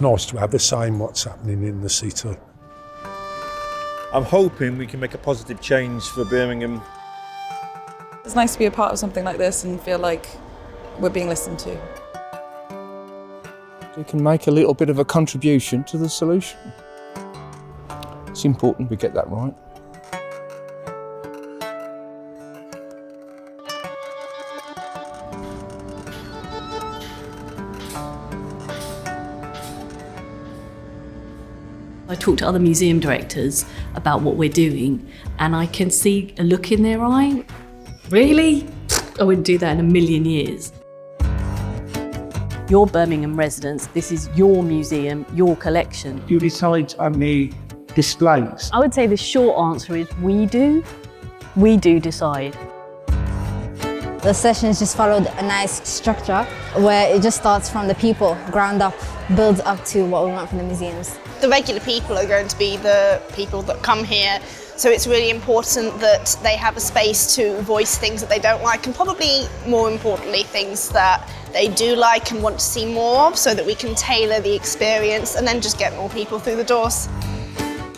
nice to have the same what's happening in the city. I'm hoping we can make a positive change for Birmingham. It's nice to be a part of something like this and feel like we're being listened to. We can make a little bit of a contribution to the solution. It's important we get that right. I talk to other museum directors about what we're doing, and I can see a look in their eye. Really? I wouldn't do that in a million years. You're Birmingham residents, this is your museum, your collection. You decide on the displays. I would say the short answer is we do decide. The sessions just followed a nice structure where it just starts from the people, ground up, builds up to what we want from the museums. The regular people are going to be the people that come here, so it's really important that they have a space to voice things that they don't like, and probably more importantly things that they do like and want to see more of, so that we can tailor the experience and then just get more people through the doors.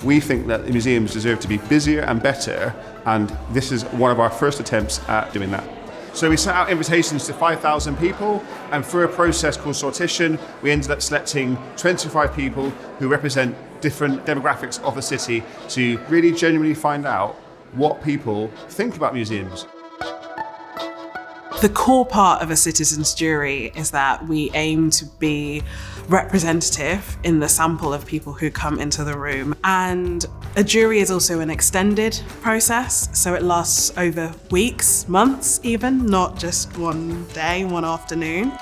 We think that the museums deserve to be busier and better, and this is one of our first attempts at doing that. So we sent out invitations to 5,000 people, and through a process called sortition, we ended up selecting 25 people who represent different demographics of the city to really genuinely find out what people think about museums. The core part of a citizens' jury is that we aim to be representative in the sample of people who come into the room. And a jury is also an extended process, so it lasts over weeks, months even, not just one day, one afternoon.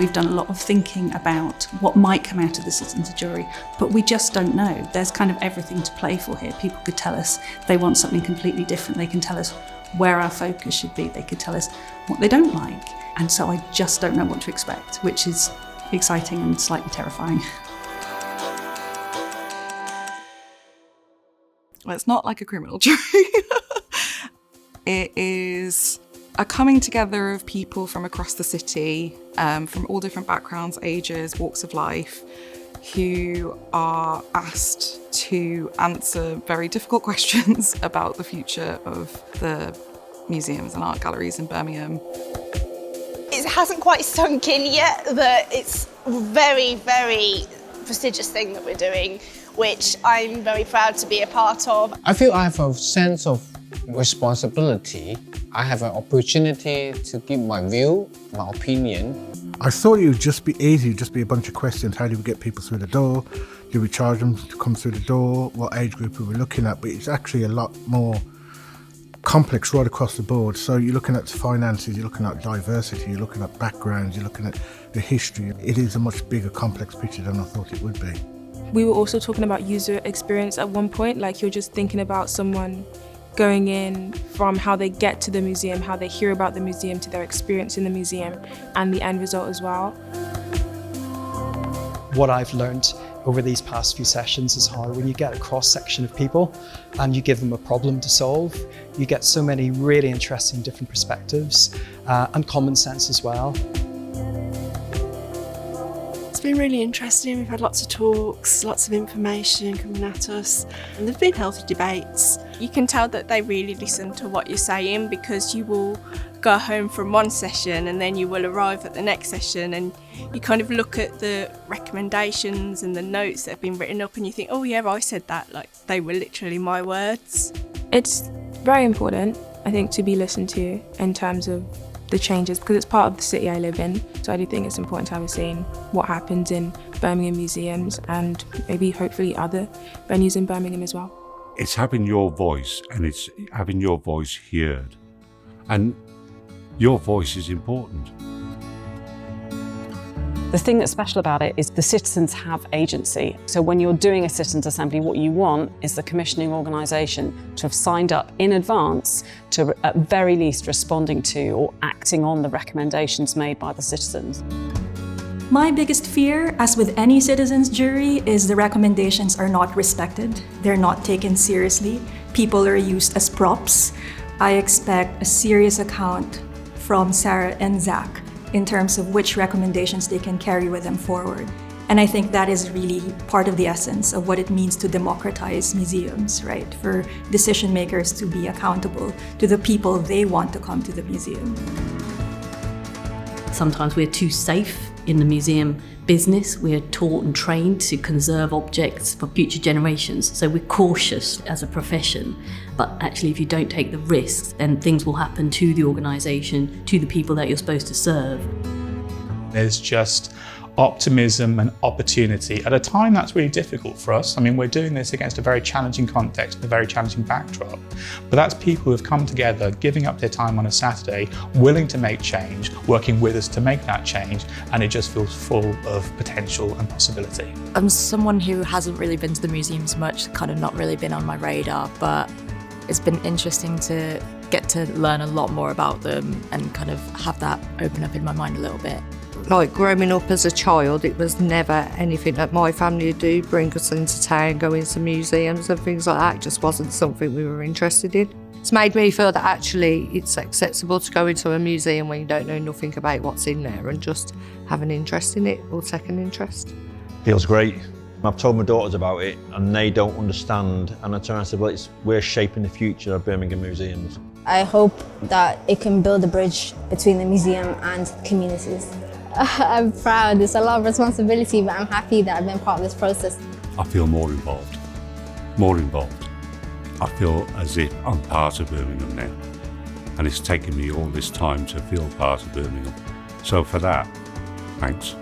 We've done a lot of thinking about what might come out of the citizens' jury, but we just don't know. There's kind of everything to play for here. People could tell us they want something completely different. They can tell us where our focus should be. They could tell us what they don't like. And so I just don't know what to expect, which is exciting and slightly terrifying. Well, it's not like a criminal jury. It is a coming together of people from across the city, from all different backgrounds, ages, walks of life, who are asked to answer very difficult questions about the future of the museums and art galleries in Birmingham. It hasn't quite sunk in yet that it's a very, very prestigious thing that we're doing, which I'm very proud to be a part of. I feel I have a sense of responsibility. I have an opportunity to give my view, my opinion. I thought it would just be easy, just be a bunch of questions. How do we get people through the door? Do we charge them to come through the door? What age group are we looking at? But it's actually a lot more complex right across the board. So you're looking at finances, you're looking at diversity, you're looking at backgrounds, you're looking at the history. It is a much bigger, complex picture than I thought it would be. We were also talking about user experience at one point, like you're just thinking about someone going in from how they get to the museum, how they hear about the museum, to their experience in the museum, and the end result as well. What I've learned over these past few sessions is how when you get a cross-section of people and you give them a problem to solve, you get so many really interesting different perspectives and common sense as well. It's been really interesting. We've had lots of talks, lots of information coming at us, and there've been healthy debates. You can tell that they really listen to what you're saying, because you will go home from one session and then you will arrive at the next session and you kind of look at the recommendations and the notes that have been written up and you think, oh yeah, I said that, like they were literally my words. It's very important, I think, to be listened to in terms of the changes, because it's part of the city I live in. So I do think it's important to have a say in what happens in Birmingham museums and maybe hopefully other venues in Birmingham as well. It's having your voice, and it's having your voice heard. And your voice is important. The thing that's special about it is the citizens have agency. So when you're doing a citizens' assembly, what you want is the commissioning organisation to have signed up in advance to, at very least, responding to or acting on the recommendations made by the citizens. My biggest fear, as with any citizens' jury, is the recommendations are not respected. They're not taken seriously. People are used as props. I expect a serious account from Sarah and Zach in terms of which recommendations they can carry with them forward. And I think that is really part of the essence of what it means to democratize museums, right? For decision makers to be accountable to the people they want to come to the museum. Sometimes we're too safe in the museum business. We're taught and trained to conserve objects for future generations. So we're cautious as a profession. But actually, if you don't take the risks, then things will happen to the organisation, to the people that you're supposed to serve. There's just optimism and opportunity at a time that's really difficult for us. I mean, we're doing this against a very challenging context, a very challenging backdrop. But that's people who have come together, giving up their time on a Saturday, willing to make change, working with us to make that change, and it just feels full of potential and possibility. I'm someone who hasn't really been to the museums much, kind of not really been on my radar, but it's been interesting to get to learn a lot more about them and kind of have that open up in my mind a little bit. Like growing up as a child, it was never anything that my family would do, bring us into town, go into museums and things like that. It just wasn't something we were interested in. It's made me feel that actually it's acceptable to go into a museum when you don't know nothing about what's in there and just have an interest in it or take an interest. Feels great. I've told my daughters about it and they don't understand, and I turned and said, well, we're shaping the future of Birmingham Museums. I hope that it can build a bridge between the museum and communities. I'm proud, it's a lot of responsibility, but I'm happy that I've been part of this process. I feel more involved, more involved. I feel as if I'm part of Birmingham now. And it's taken me all this time to feel part of Birmingham. So for that, thanks.